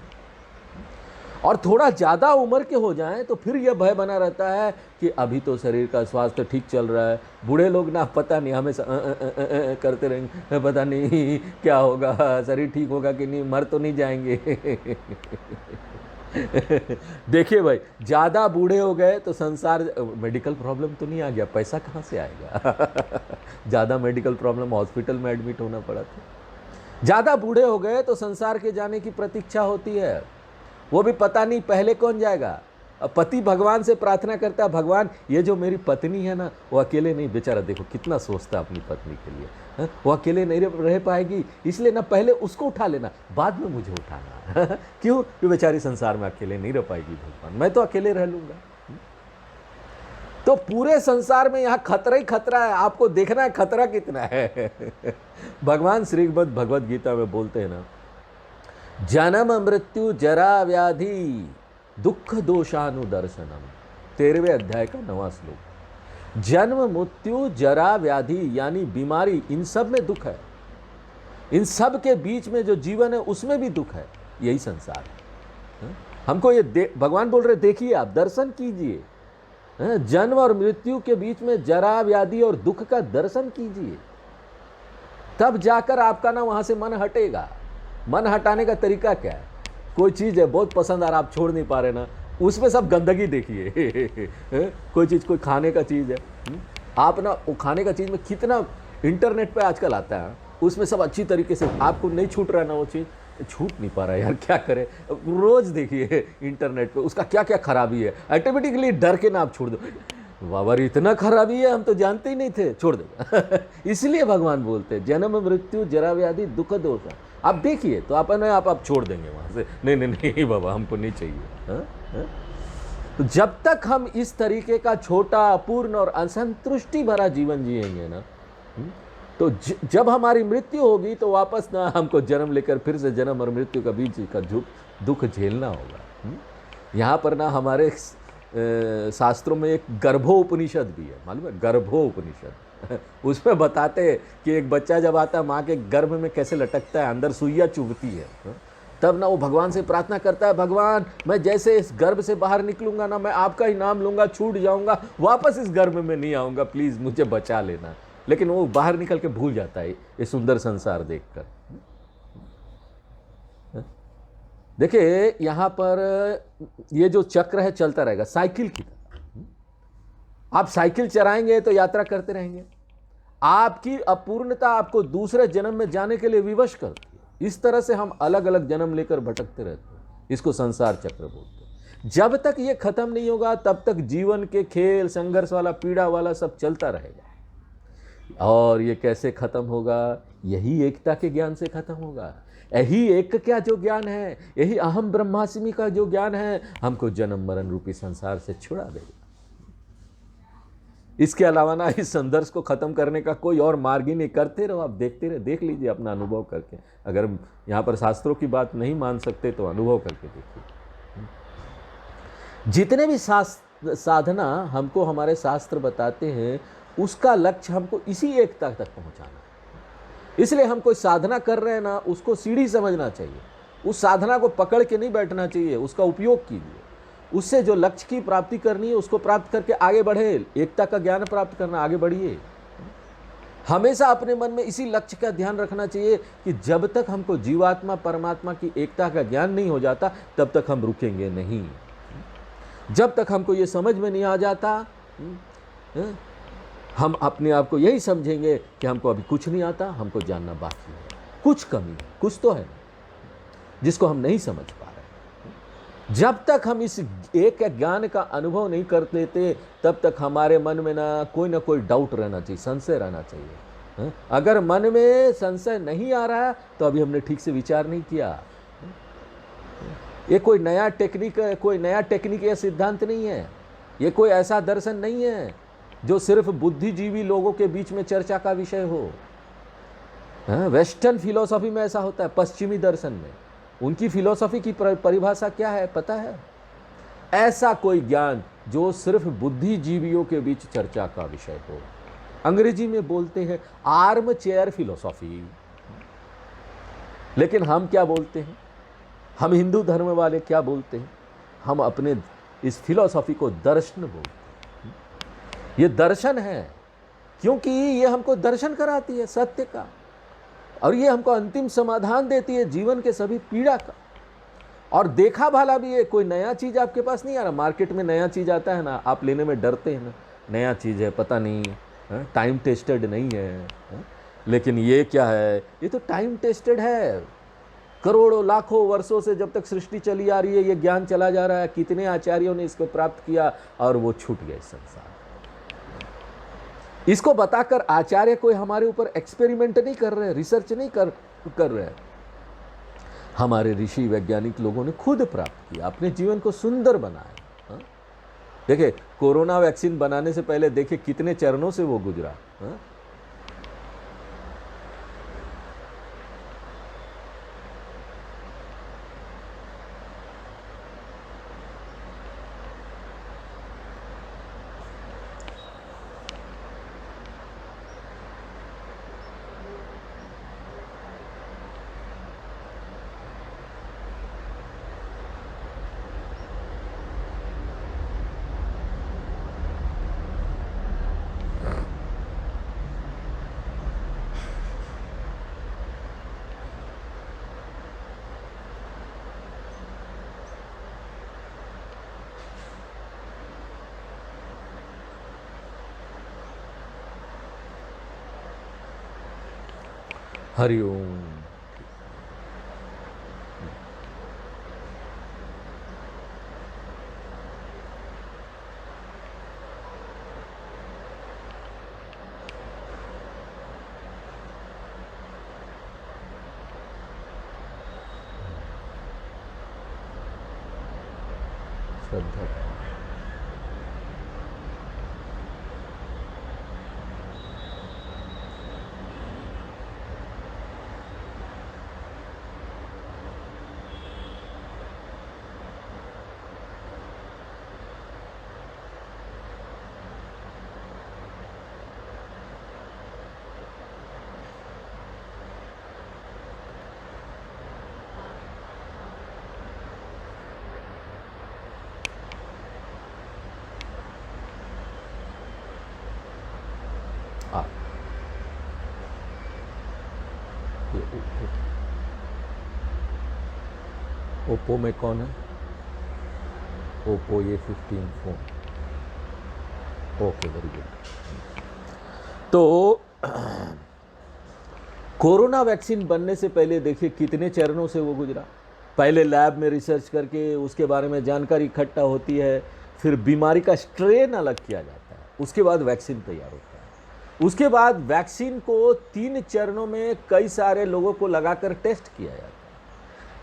और थोड़ा ज़्यादा उम्र के हो जाएं तो फिर यह भय बना रहता है कि अभी तो शरीर का स्वास्थ्य ठीक चल रहा है। बूढ़े लोग ना पता नहीं हमेशा करते रहेंगे, पता नहीं क्या होगा, शरीर ठीक होगा कि नहीं, मर तो नहीं जाएंगे। देखिए भाई, ज़्यादा बूढ़े हो गए तो संसार, मेडिकल प्रॉब्लम तो नहीं आ गया, पैसा कहाँ से आएगा। ज़्यादा मेडिकल प्रॉब्लम, हॉस्पिटल में एडमिट होना पड़ा था। ज़्यादा बूढ़े हो गए तो संसार के जाने की प्रतीक्षा होती है, वो भी पता नहीं पहले कौन जाएगा। पति भगवान से प्रार्थना करता है, भगवान ये जो मेरी पत्नी है ना, वो अकेले नहीं, बेचारा देखो कितना सोचता है अपनी पत्नी के लिए, वो अकेले नहीं रह पाएगी, इसलिए ना पहले उसको उठा लेना, बाद में मुझे उठाना। क्यों, कि बेचारी संसार में अकेले नहीं रह पाएगी भगवान, मैं तो अकेले रह लूँगा। तो पूरे संसार में यहाँ खतरा ही खतरा है, आपको देखना है खतरा कितना है। भगवान श्रीमद् भगवद गीता में बोलते हैं ना, जन्म मृत्यु जरा व्याधि दुख दोषानुदर्शनम, 13वें अध्याय का 9वां श्लोक। जन्म मृत्यु जरा व्याधि यानी बीमारी, इन सब में दुख है, इन सब के बीच में जो जीवन है उसमें भी दुख है, यही संसार है। हमको ये भगवान बोल रहे, देखिए आप दर्शन कीजिए, जन्म और मृत्यु के बीच में जरा व्याधि और दुख का दर्शन कीजिए, तब जाकर आपका ना वहां से मन हटेगा। मन हटाने का तरीका क्या है, कोई चीज़ है बहुत पसंद आ रहा, आप छोड़ नहीं पा रहे ना, उसमें सब गंदगी देखिए। कोई चीज़, कोई खाने का चीज़ है, आप ना वो खाने का चीज़ में कितना इंटरनेट पे आजकल आता है, उसमें सब अच्छी तरीके से आपको नहीं छूट रहा है ना वो चीज़, छूट नहीं पा रहा है यार, क्या करें। रोज़ देखिए इंटरनेट पे उसका क्या क्या खराबी है, ऑटोमेटिकली डर के ना आप छोड़ दो, बाबा रे इतना खराबी है, हम तो जानते ही नहीं थे, छोड़ दो। इसलिए भगवान बोलते हैं जन्म मृत्यु जरा व्याधि दुख दोष, आप देखिए तो आप छोड़ देंगे वहाँ से, नहीं नहीं नहीं बाबा हमको नहीं चाहिए। हाँ? हाँ? तो जब तक हम इस तरीके का छोटा, अपूर्ण और असंतुष्टि भरा जीवन जिएंगे ना, तो जब हमारी मृत्यु होगी तो वापस ना हमको जन्म लेकर फिर से जन्म और मृत्यु का बीच का दुख झेलना होगा। यहाँ पर ना हमारे शास्त्रों में एक गर्भोपनिषद भी है, मालूम है, गर्भोपनिषद। उसमें बताते हैं कि एक बच्चा जब आता है माँ के गर्भ में कैसे लटकता है, अंदर सुइयाँ चुभती है, तब ना वो भगवान से प्रार्थना करता है, भगवान मैं जैसे इस गर्भ से बाहर निकलूंगा ना, मैं आपका ही नाम लूंगा, छूट जाऊंगा, वापस इस गर्भ में नहीं आऊंगा, प्लीज मुझे बचा लेना। लेकिन वो बाहर निकल के भूल जाता है ये सुंदर संसार देखकर। देखिए यहाँ पर ये जो चक्र है चलता रहेगा साइकिल की तरह। आप साइकिल चलाएंगे तो यात्रा करते रहेंगे, आपकी अपूर्णता आपको दूसरे जन्म में जाने के लिए विवश करती है। इस तरह से हम अलग अलग जन्म लेकर भटकते रहते हैं, इसको संसार चक्र बोलते हैं। जब तक ये खत्म नहीं होगा तब तक जीवन के खेल, संघर्ष वाला, पीड़ा वाला सब चलता रहेगा। और ये कैसे खत्म होगा? यही एकता के ज्ञान से खत्म होगा। यही एक क्या जो ज्ञान है, यही अहम ब्रह्मास्मि का जो ज्ञान है, हमको जन्म मरण रूपी संसार से छुड़ा देगा। इसके अलावा ना इस संघर्ष को खत्म करने का कोई और मार्ग ही नहीं। करते रहो, आप देखते रहे, देख लीजिए अपना अनुभव करके। अगर यहाँ पर शास्त्रों की बात नहीं मान सकते तो अनुभव करके देखिए। जितने भी साधना हमको हमारे शास्त्र बताते हैं, उसका लक्ष्य हमको इसी एकता तक पहुँचाना है। इसलिए हम कोई साधना कर रहे हैं ना, उसको सीढ़ी समझना चाहिए। उस साधना को पकड़ के नहीं बैठना चाहिए, उसका उपयोग कीजिए। उससे जो लक्ष्य की प्राप्ति करनी है उसको प्राप्त करके आगे बढ़े। एकता का ज्ञान प्राप्त करना, आगे बढ़िए। हमेशा अपने मन में इसी लक्ष्य का ध्यान रखना चाहिए कि जब तक हमको जीवात्मा परमात्मा की एकता का ज्ञान नहीं हो जाता तब तक हम रुकेंगे नहीं। जब तक हमको ये समझ में नहीं आ जाता, हम अपने आप को यही समझेंगे कि हमको अभी कुछ नहीं आता, हमको जानना बाकी है, कुछ कमी है, कुछ तो है जिसको हम नहीं समझ पा रहे। जब तक हम इस एक ज्ञान का अनुभव नहीं कर लेते तब तक हमारे मन में ना कोई डाउट रहना चाहिए, संशय रहना चाहिए। अगर मन में संशय नहीं आ रहा तो अभी हमने ठीक से विचार नहीं किया। ये कोई नया टेक्निक या सिद्धांत नहीं है, ये कोई ऐसा दर्शन नहीं है जो सिर्फ बुद्धिजीवी लोगों के बीच में चर्चा का विषय हो। वेस्टर्न फिलॉसफी में ऐसा होता है, पश्चिमी दर्शन में उनकी फिलॉसफी की परिभाषा क्या है पता है? ऐसा कोई ज्ञान जो सिर्फ बुद्धिजीवियों के बीच चर्चा का विषय हो। अंग्रेजी में बोलते हैं आर्म चेयर फिलॉसफी। लेकिन हम क्या बोलते हैं? हम हिंदू धर्म वाले क्या बोलते हैं? हम अपने इस फिलॉसफी को दर्शन बोलते हैं। ये दर्शन है क्योंकि ये हमको दर्शन कराती है सत्य का, और ये हमको अंतिम समाधान देती है जीवन के सभी पीड़ा का। और देखा भाला भी है, कोई नया चीज़ आपके पास नहीं आ रहा। मार्केट में नया चीज़ आता है ना, आप लेने में डरते हैं ना, नया चीज़ है, पता नहीं टाइम टेस्टेड नहीं है। लेकिन ये क्या है? ये तो टाइम टेस्टेड है। करोड़ों लाखों वर्षों से जब तक सृष्टि चली आ रही है, ये ज्ञान चला जा रहा है। कितने आचार्यों ने इसको प्राप्त किया और वो छूट गए संसार। इसको बताकर आचार्य कोई हमारे ऊपर एक्सपेरिमेंट नहीं कर रहे, रिसर्च नहीं कर रहे। हमारे ऋषि वैज्ञानिक लोगों ने खुद प्राप्त किया, अपने जीवन को सुंदर बनाया। देखिए कोरोना वैक्सीन बनाने से पहले देखिए कितने चरणों से वो गुजरा। हरिओम। श्रद्धा। आ ये ओप्पो में कौन है? ओप्पो ये 15 फोन। Okay, very good. तो कोरोना वैक्सीन बनने से पहले देखिए कितने चरणों से वो गुजरा। पहले लैब में रिसर्च करके उसके बारे में जानकारी इकट्ठा होती है, फिर बीमारी का स्ट्रेन अलग किया जाता है, उसके बाद वैक्सीन तैयार होता है। उसके बाद वैक्सीन को 3 चरणों में कई सारे लोगों को लगाकर टेस्ट किया जाता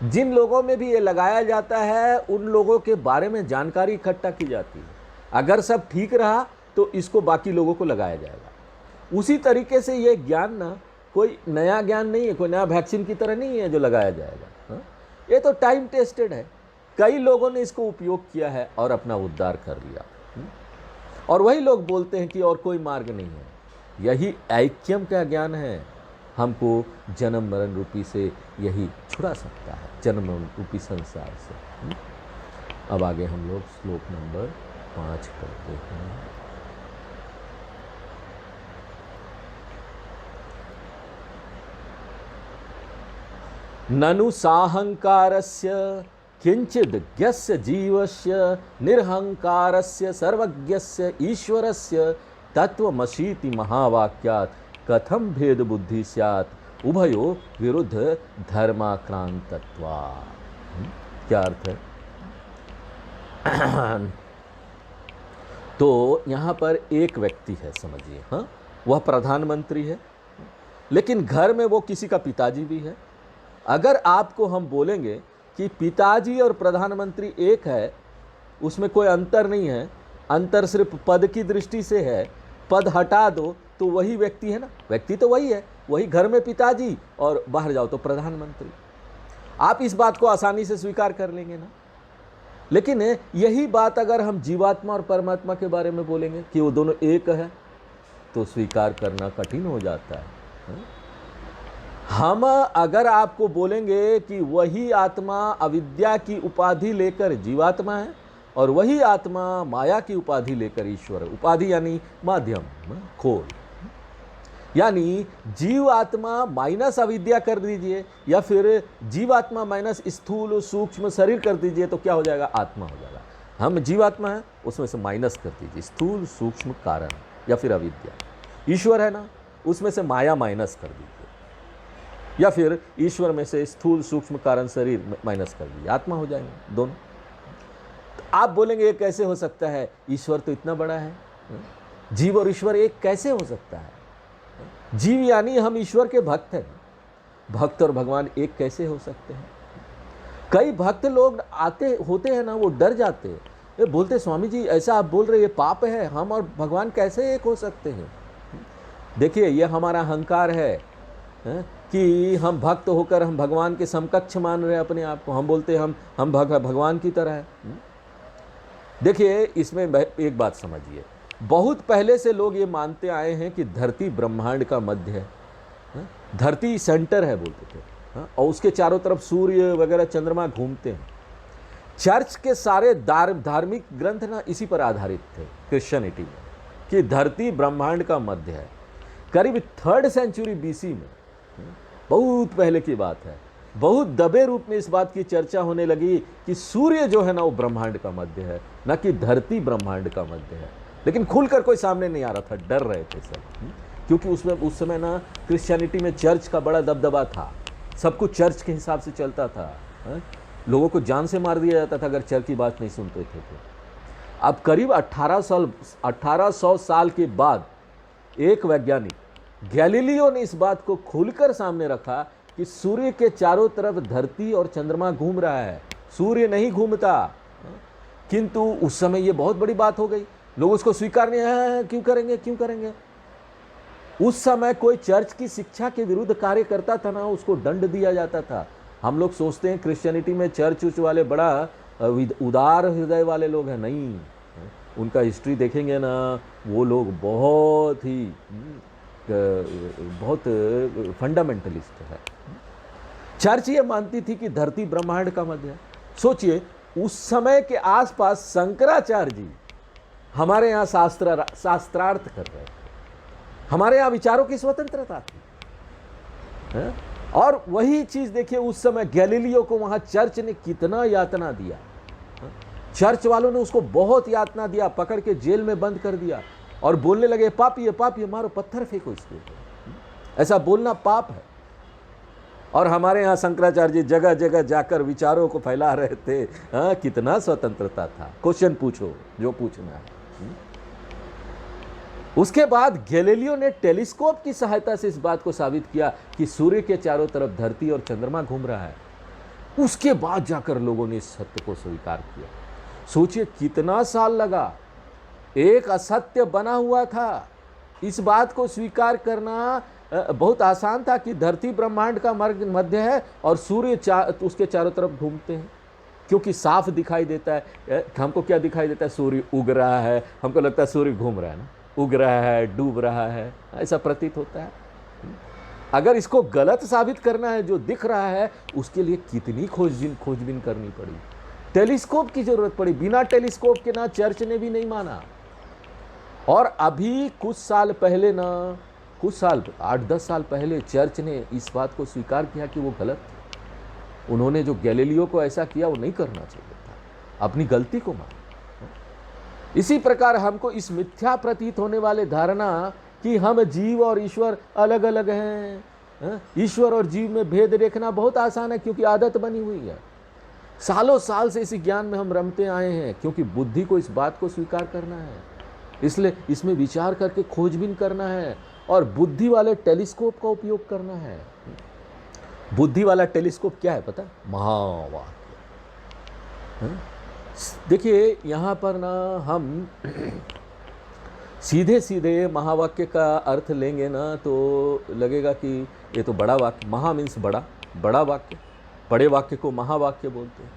है। जिन लोगों में भी ये लगाया जाता है उन लोगों के बारे में जानकारी इकट्ठा की जाती है। अगर सब ठीक रहा तो इसको बाकी लोगों को लगाया जाएगा। उसी तरीके से ये ज्ञान ना कोई नया ज्ञान नहीं है, कोई नया वैक्सीन की तरह नहीं है जो लगाया जाएगा। हाँ? ये तो टाइम टेस्टेड है। कई लोगों ने इसको उपयोग किया है और अपना उद्धार कर लिया। और वही लोग बोलते हैं कि और कोई मार्ग नहीं है। यही ऐक्यम का ज्ञान है, हमको जन्म मरण रूपी से यही छुड़ा सकता है, जन्म मरण रूपी संसार से। अब आगे हम लोग श्लोक नंबर 5 करते हैं। ननु साहंकारस्य किंचिदज्ञस्य जीवस्य निर्हंकारस्य सर्वज्ञस्य ईश्वरस्य तत्वमसीति महावाक्यात् कथम भेद बुद्धि स्यात् उभयो विरुद्ध धर्माक्रांतत्वा। क्या अर्थ है? तो यहाँ पर एक व्यक्ति है, समझिए। हाँ, वह प्रधानमंत्री है, लेकिन घर में वो किसी का पिताजी भी है। अगर आपको हम बोलेंगे कि पिताजी और प्रधानमंत्री एक है, उसमें कोई अंतर नहीं है, अंतर सिर्फ पद की दृष्टि से है, पद हटा दो तो वही व्यक्ति है ना, व्यक्ति तो वही है, वही घर में पिताजी और बाहर जाओ तो प्रधानमंत्री। आप इस बात को आसानी से स्वीकार कर लेंगे ना। लेकिन यही बात अगर हम जीवात्मा और परमात्मा के बारे में बोलेंगे कि वो दोनों एक है, तो स्वीकार करना कठिन हो जाता है। हम अगर आपको बोलेंगे कि वही आत्मा अविद्या की उपाधि लेकर जीवात्मा है और वही आत्मा माया की उपाधि लेकर ईश्वर है, उपाधि यानी माध्यम, खोल, यानी जीवात्मा माइनस अविद्या कर दीजिए या फिर जीवात्मा माइनस स्थूल सूक्ष्म शरीर कर दीजिए तो क्या हो जाएगा? आत्मा हो जाएगा। हम जीवात्मा है, उसमें से माइनस कर दीजिए स्थूल सूक्ष्म कारण या फिर अविद्या। ईश्वर है ना, उसमें से माया माइनस कर दीजिए या फिर ईश्वर में से स्थूल सूक्ष्म कारण शरीर माइनस कर दीजिए, आत्मा हो जाएंगे दोनों। तो आप बोलेंगे ये कैसे हो सकता है? ईश्वर तो इतना बड़ा है, जीव और ईश्वर एक कैसे हो सकता है? जीव यानी हम ईश्वर के भक्त हैं, भक्त और भगवान एक कैसे हो सकते हैं? कई भक्त लोग आते होते हैं ना, वो डर जाते हैं, ये बोलते स्वामी जी ऐसा आप बोल रहे, ये पाप है, हम और भगवान कैसे एक हो सकते हैं? देखिए ये हमारा अहंकार है कि हम भक्त होकर हम भगवान के समकक्ष मान रहे हैं अपने आप को। हम बोलते हैं हम भगवान की तरह है। देखिए इसमें एक बात समझिए, बहुत पहले से लोग ये मानते आए हैं कि धरती ब्रह्मांड का मध्य है, धरती सेंटर है बोलते थे, और उसके चारों तरफ सूर्य वगैरह चंद्रमा घूमते हैं। चर्च के सारे धार्मिक ग्रंथ ना इसी पर आधारित थे, क्रिश्चियनिटी में, कि धरती ब्रह्मांड का मध्य है। करीब 3rd सेंचुरी BC में, बहुत पहले की बात है, बहुत दबे रूप में इस बात की चर्चा होने लगी कि सूर्य जो है ना वो ब्रह्मांड का मध्य है, ना कि धरती ब्रह्मांड का मध्य है। लेकिन खुलकर कोई सामने नहीं आ रहा था, डर रहे थे सब क्योंकि उसमें उस समय ना क्रिश्चियनिटी में चर्च का बड़ा दबदबा था, सब कुछ चर्च के हिसाब से चलता था। लोगों को जान से मार दिया जाता था अगर चर्च की बात नहीं सुनते थे तो। अब करीब 1800 साल के बाद एक वैज्ञानिक गैलीलियो ने इस बात को खुलकर सामने रखा कि सूर्य के चारों तरफ धरती और चंद्रमा घूम रहा है, सूर्य नहीं घूमता। किंतु उस समय ये बहुत बड़ी बात हो गई, लोग उसको स्वीकार नहीं, क्यों करेंगे। उस समय कोई चर्च की शिक्षा के विरुद्ध कार्य करता था ना, उसको दंड दिया जाता था। हम लोग सोचते हैं क्रिश्चियनिटी में चर्च वाले बड़ा उदार हृदय वाले लोग हैं, नहीं, उनका हिस्ट्री देखेंगे ना, वो लोग बहुत फंडामेंटलिस्ट है। चर्च ये मानती थी कि धरती ब्रह्मांड का मध्य है। सोचिए उस समय के आसपास शंकराचार्य जी हमारे यहाँ शास्त्रार्थ कर रहे थे, हमारे यहाँ विचारों की स्वतंत्रता थी, है? और वही चीज देखिए उस समय गैलीलियो को वहां चर्च ने कितना यातना दिया। चर्च वालों ने उसको बहुत यातना दिया, पकड़ के जेल में बंद कर दिया और बोलने लगे पापी है, पापी है, मारो, पत्थर फेंको इसके ऊपर। ऐसा बोलना पाप है। और हमारे यहाँ शंकराचार्य जी जगह जगह जाकर विचारों को फैला रहे थे। कितना स्वतंत्रता था, क्वेश्चन पूछो जो पूछना है। उसके बाद गैलीलियो ने टेलीस्कोप की सहायता से इस बात को साबित किया कि सूर्य के चारों तरफ धरती और चंद्रमा घूम रहा है। उसके बाद जाकर लोगों ने इस सत्य को स्वीकार किया। सोचिए कितना साल लगा, एक असत्य बना हुआ था, इस बात को स्वीकार करना बहुत आसान था कि धरती ब्रह्मांड का मध्य है और सूर्य उसके चारों तरफ घूमते हैं, क्योंकि साफ दिखाई देता है। हमको क्या दिखाई देता है? सूर्य उग रहा है, हमको लगता है सूर्य घूम रहा है ना, उग रहा है, डूब रहा है, ऐसा प्रतीत होता है। अगर इसको गलत साबित करना है जो दिख रहा है, उसके लिए कितनी खोजबीन करनी पड़ी, टेलीस्कोप की जरूरत पड़ी। बिना टेलीस्कोप के ना चर्च ने भी नहीं माना। और अभी कुछ साल पहले ना, 8-10 साल पहले चर्च ने इस बात को स्वीकार किया कि वो गलत था। उन्होंने जो गैलीलियो को ऐसा किया वो नहीं करना चाहिए था, अपनी गलती को माना। इसी प्रकार हमको इस मिथ्या प्रतीत होने वाले धारणा कि हम जीव और ईश्वर अलग अलग हैं, ईश्वर और जीव में भेद देखना बहुत आसान है, क्योंकि आदत बनी हुई है। सालों साल से इसी ज्ञान में हम रमते आए हैं, क्योंकि बुद्धि को इस बात को स्वीकार करना है, इसलिए इसमें विचार करके खोजबीन करना है और बुद्धि वाले टेलीस्कोप का उपयोग करना है। बुद्धि वाला टेलीस्कोप क्या है पता? महावाक्य। देखिए यहाँ पर ना हम सीधे सीधे महावाक्य का अर्थ लेंगे ना तो लगेगा कि ये तो बड़ा वाक्य, महा मीन्स बड़ा वाक्य, बड़े वाक्य को महावाक्य बोलते हैं।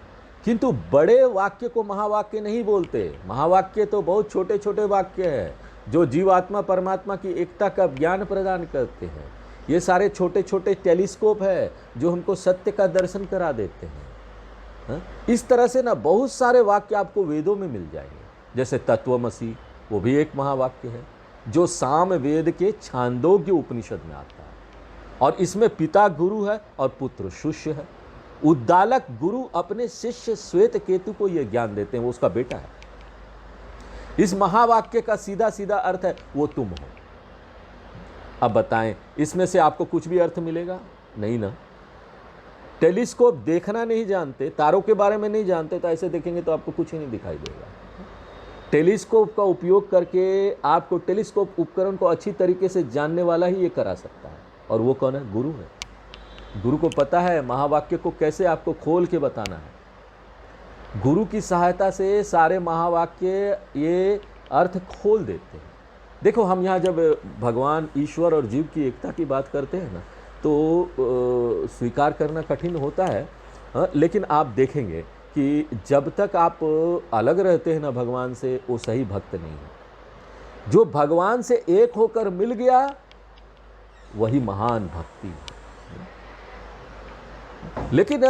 किंतु बड़े वाक्य को महावाक्य नहीं बोलते। महावाक्य तो बहुत छोटे छोटे वाक्य है जो जीवात्मा परमात्मा की एकता का ज्ञान प्रदान करते हैं। ये सारे छोटे छोटे टेलीस्कोप है जो हमको सत्य का दर्शन करा देते हैं। इस तरह से ना बहुत सारे वाक्य आपको वेदों में मिल जाएंगे, जैसे तत्वमसी, वो भी एक महावाक्य है जो साम वेद के छांदोग्य उपनिषद में आता है। और इसमें पिता गुरु है और पुत्र शिष्य है। उद्दालक गुरु अपने शिष्य श्वेत केतु को यह ज्ञान देते हैं, वो उसका बेटा है। इस महावाक्य का सीधा सीधा अर्थ है वो तुम हो। अब बताएं इसमें से आपको कुछ भी अर्थ मिलेगा? नहीं ना। टेलीस्कोप देखना नहीं जानते, तारों के बारे में नहीं जानते, तो ऐसे देखेंगे तो आपको कुछ ही नहीं दिखाई देगा। टेलीस्कोप का उपयोग करके आपको टेलीस्कोप उपकरण को अच्छी तरीके से जानने वाला ही ये करा सकता है, और वो कौन है? गुरु है। गुरु को पता है महावाक्य को कैसे आपको खोल के बताना है। गुरु की सहायता से सारे महावाक्य ये अर्थ खोल देते हैं। देखो हम यहाँ जब भगवान ईश्वर और जीव की एकता की बात करते हैं ना, तो स्वीकार करना कठिन होता है। लेकिन आप देखेंगे कि जब तक आप अलग रहते हैं ना भगवान से, वो सही भक्त नहीं है। जो भगवान से एक होकर मिल गया वही महान भक्ति है। लेकिन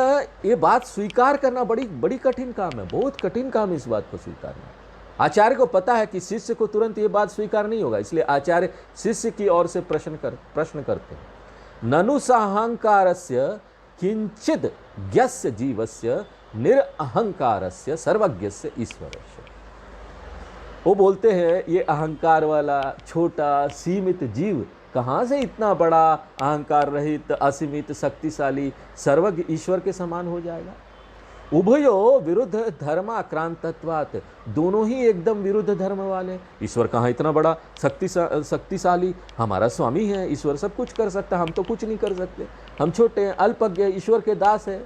ये बात स्वीकार करना बड़ी कठिन काम है, बहुत कठिन काम है इस बात को स्वीकारना। आचार्य को पता है कि शिष्य को तुरंत ये बात स्वीकार नहीं होगा, इसलिए आचार्य शिष्य की ओर से प्रश्न करते हैं। ननु साहंकारस्य किंचिद ज्ञस्य जीवस्य निरअहंकारस्य सर्वज्ञस्य ईश्वरस्य। वो बोलते हैं ये अहंकार वाला छोटा सीमित जीव कहाँ से इतना बड़ा अहंकार रहित असीमित शक्तिशाली सर्वज्ञ ईश्वर के समान हो जाएगा? उभयो विरुद्ध धर्माक्रांतत्वात्, दोनों ही एकदम विरुद्ध धर्म वाले। ईश्वर कहाँ इतना बड़ा शक्तिशाली? हमारा स्वामी है, ईश्वर सब कुछ कर सकता, हम तो कुछ नहीं कर सकते, हम छोटे हैं, अल्पज्ञ, ईश्वर के दास है।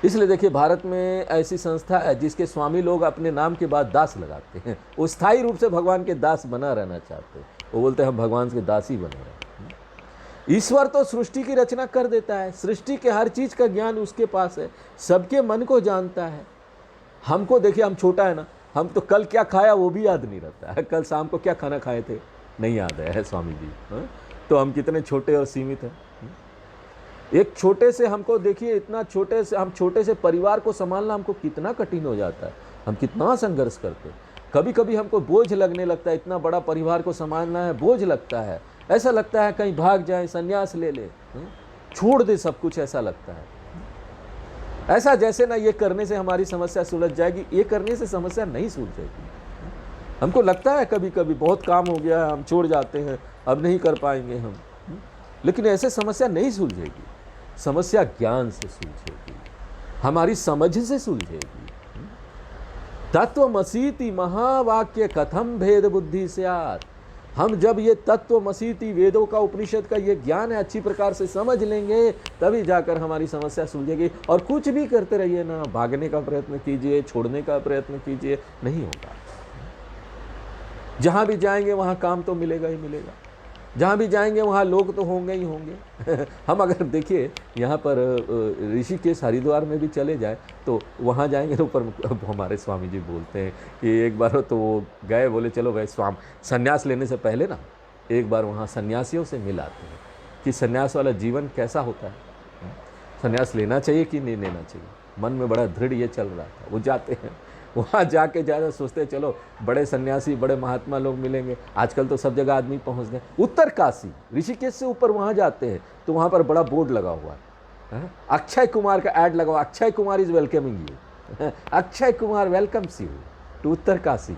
इसलिए देखिए, भारत में ऐसी संस्था है जिसके स्वामी लोग अपने नाम के बाद दास लगाते हैं। वो स्थायी रूप से भगवान के दास बना रहना चाहते हैं। वो बोलते हैं हम भगवान के दास ही बने रहे। ईश्वर तो सृष्टि की रचना कर देता है, सृष्टि के हर चीज का ज्ञान उसके पास है, सबके मन को जानता है। हमको देखिए, हम छोटा है ना, हम तो कल क्या खाया वो भी याद नहीं रहता है, कल शाम को क्या खाना खाए थे नहीं याद है स्वामी जी। तो हम कितने छोटे और सीमित हैं। एक छोटे से हमको देखिए, इतना छोटे से, हम छोटे से परिवार को संभालना हमको कितना कठिन हो जाता है, हम कितना संघर्ष करते हैं। कभी कभी हमको बोझ लगने लगता है, इतना बड़ा परिवार को संभालना है, बोझ लगता है, ऐसा लगता है कहीं भाग जाए, संन्यास ले ले, छोड़ दे सब कुछ, ऐसा लगता है। ऐसा जैसे ना ये करने से हमारी समस्या सुलझ जाएगी, ये करने से समस्या नहीं सुलझेगी। हमको लगता है कभी कभी बहुत काम हो गया, हम छोड़ जाते हैं, अब नहीं कर पाएंगे हम, लेकिन ऐसे समस्या नहीं सुलझेगी। समस्या ज्ञान से सुलझेगी, हमारी समझ से सुलझेगी। तत्वमसीति महावाक्य कथम भेद बुद्धि स्यात्। हम जब ये तत्वमसीति वेदों का, उपनिषद का ये ज्ञान है अच्छी प्रकार से समझ लेंगे, तभी जाकर हमारी समस्या सुलझेगी। और कुछ भी करते रहिए ना, भागने का प्रयत्न कीजिए, छोड़ने का प्रयत्न कीजिए, नहीं होगा। जहां भी जाएंगे वहां काम तो मिलेगा ही मिलेगा, जहाँ भी जाएंगे वहाँ लोग तो होंगे ही होंगे। हम अगर देखिए यहाँ पर ऋषिकेश हरिद्वार में भी चले जाए तो वहाँ जाएंगे तो ऊपर हमारे स्वामी जी बोलते हैं कि एक बार तो वो गए, बोले चलो भाई संन्यास लेने से पहले ना एक बार वहाँ सन्यासियों से मिलाते हैं कि सन्यास वाला जीवन कैसा होता है, सन्यास लेना चाहिए कि नहीं लेना चाहिए। मन में बड़ा दृढ़ ये चल रहा था। वो जाते हैं, वहाँ जाके ज़्यादा सोचते चलो बड़े सन्यासी, बड़े महात्मा लोग मिलेंगे। आजकल तो सब जगह आदमी पहुँच गए। उत्तर काशी, ऋषिकेश से ऊपर वहाँ जाते हैं तो वहाँ पर बड़ा बोर्ड लगा हुआ है, अक्षय कुमार का ऐड लगा हुआ, Akshay Kumar is welcoming you, Akshay Kumar welcomes you to Uttarkashi.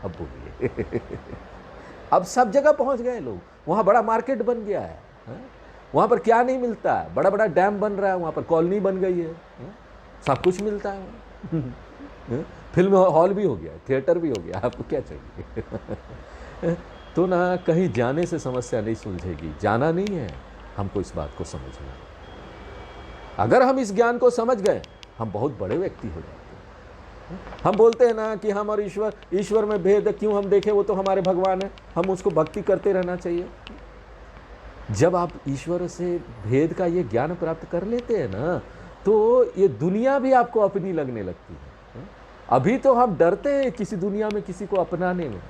अब बोलिए अब सब जगह पहुँच गए लोग, वहाँ बड़ा मार्केट बन गया है। वहाँ पर क्या नहीं मिलता है, बड़ा बड़ा डैम बन रहा है, वहाँ पर कॉलोनी बन गई है, सब कुछ मिलता है। फिल्म हॉल भी हो गया, थिएटर भी हो गया, आपको क्या चाहिए। तो ना कहीं जाने से समस्या नहीं सुलझेगी, जाना नहीं है, हमको इस बात को समझना है। अगर हम इस ज्ञान को समझ गए, हम बहुत बड़े व्यक्ति हो जाते हैं। हम बोलते हैं ना कि हम और ईश्वर में भेद क्यों हम देखें, वो तो हमारे भगवान है, हम उसको भक्ति करते रहना चाहिए। जब आप ईश्वर से भेद का ये ज्ञान प्राप्त कर लेते हैं ना, तो ये दुनिया भी आपको अपनी लगने लगती है। अभी तो हम डरते हैं किसी दुनिया में किसी को अपनाने में,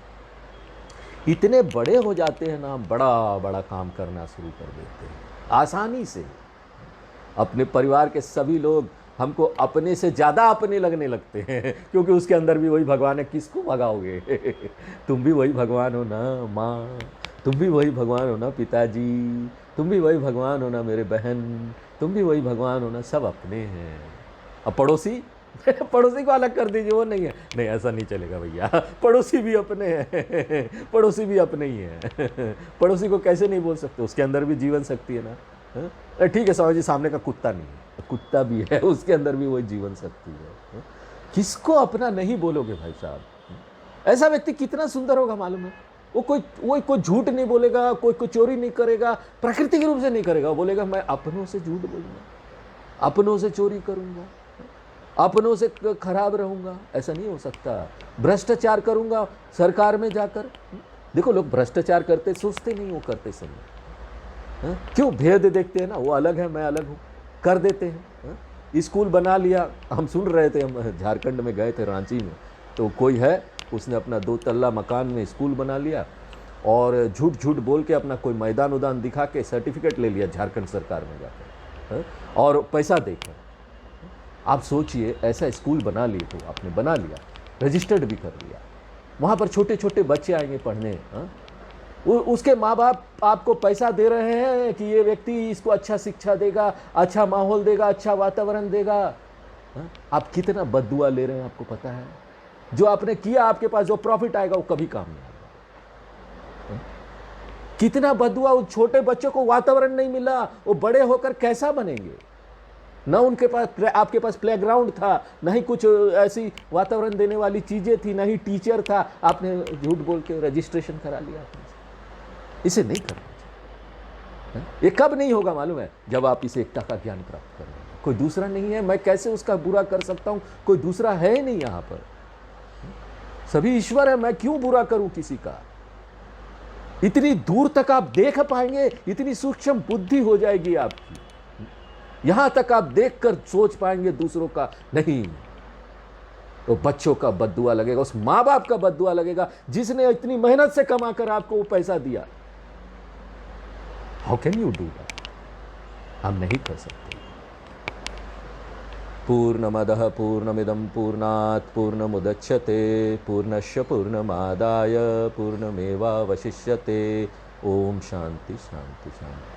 इतने बड़े हो जाते हैं ना, हम बड़ा बड़ा काम करना शुरू कर देते हैं आसानी से। अपने परिवार के सभी लोग हमको अपने से ज़्यादा अपने लगने लगते हैं, क्योंकि उसके अंदर भी वही भगवान है। किसको भगाओगे? तुम भी वही भगवान हो ना माँ, तुम भी वही भगवान हो ना पिताजी, तुम भी वही भगवान हो ना मेरे बहन, तुम भी वही भगवान हो ना, सब अपने हैं। अब पड़ोसी पड़ोसी को अलग कर दीजिए, वो नहीं है, नहीं ऐसा नहीं चलेगा भैया, पड़ोसी भी अपने हैं, पड़ोसी भी अपने ही हैं। पड़ोसी को कैसे नहीं बोल सकते, उसके अंदर भी जीवन शक्ति है ना। ठीक है स्वामी जी, सामने का कुत्ता नहीं है, कुत्ता भी है, उसके अंदर भी वही जीवन शक्ति है। किसको अपना नहीं बोलोगे भाई साहब? ऐसा व्यक्ति कितना सुंदर होगा मालूम है? वो कोई झूठ नहीं बोलेगा, कोई चोरी नहीं करेगा, प्रकृति के रूप से नहीं करेगा। वो बोलेगा मैं अपनों से झूठ बोलूँगा, अपनों से चोरी करूँगा, अपनों से खराब रहूँगा, ऐसा नहीं हो सकता। भ्रष्टाचार करूँगा सरकार में जाकर। देखो लोग भ्रष्टाचार करते सोचते नहीं, वो करते समय क्यों भेद देखते हैं ना, वो अलग है मैं अलग हूँ, कर देते हैं। स्कूल बना लिया, हम सुन रहे थे, हम झारखंड में गए थे रांची में, तो कोई है उसने अपना 2 तल्ला मकान में स्कूल बना लिया और झूठ झूठ बोल के अपना कोई मैदान उदान दिखा के सर्टिफिकेट ले लिया झारखंड सरकार में जाकर, और पैसा देकर। आप सोचिए, ऐसा स्कूल बना लिए, तो आपने बना लिया, रजिस्टर्ड भी कर लिया, वहाँ पर छोटे छोटे बच्चे आएंगे पढ़ने, उसके माँ बाप आपको पैसा दे रहे हैं कि ये व्यक्ति इसको अच्छा शिक्षा देगा, अच्छा माहौल देगा, अच्छा वातावरण देगा। आप कितना बद्दुआ ले रहे हैं आपको पता है? जो आपने किया, आपके पास जो प्रॉफिट आएगा वो कभी काम नहीं आएगा। कितना बदुआ, उस छोटे बच्चों को वातावरण नहीं मिला, वो बड़े होकर कैसा बनेंगे? ना उनके पास, आपके पास प्लेग्राउंड था, ना ही कुछ ऐसी वातावरण देने वाली चीजें थी, ना ही टीचर था, आपने झूठ बोल के रजिस्ट्रेशन करा लिया आपने। इसे नहीं करना चाहिए। ये कब नहीं होगा मालूम है? जब आप इस एकता का ज्ञान प्राप्त करेंगे। कोई दूसरा नहीं है, मैं कैसे उसका बुरा कर सकता हूं? कोई दूसरा है ही नहीं यहां पर, सभी ईश्वर है, मैं क्यों बुरा करूं किसी का? इतनी दूर तक आप देख पाएंगे, इतनी सूक्ष्म बुद्धि हो जाएगी आपकी, यहां तक आप देखकर सोच पाएंगे दूसरों का नहीं। तो बच्चों का बद्दुआ लगेगा, उस मां बाप का बद्दुआ लगेगा जिसने इतनी मेहनत से कमाकर आपको वो पैसा दिया। How can you do that? हम नहीं कर सकते। पूर्णमदः पूर्णमिदं पूर्णात् पूर्णमुदच्यते पूर्णस्य पूर्णमादाय पूर्णमेवावशिष्यते। ओम शांति शांति शांति।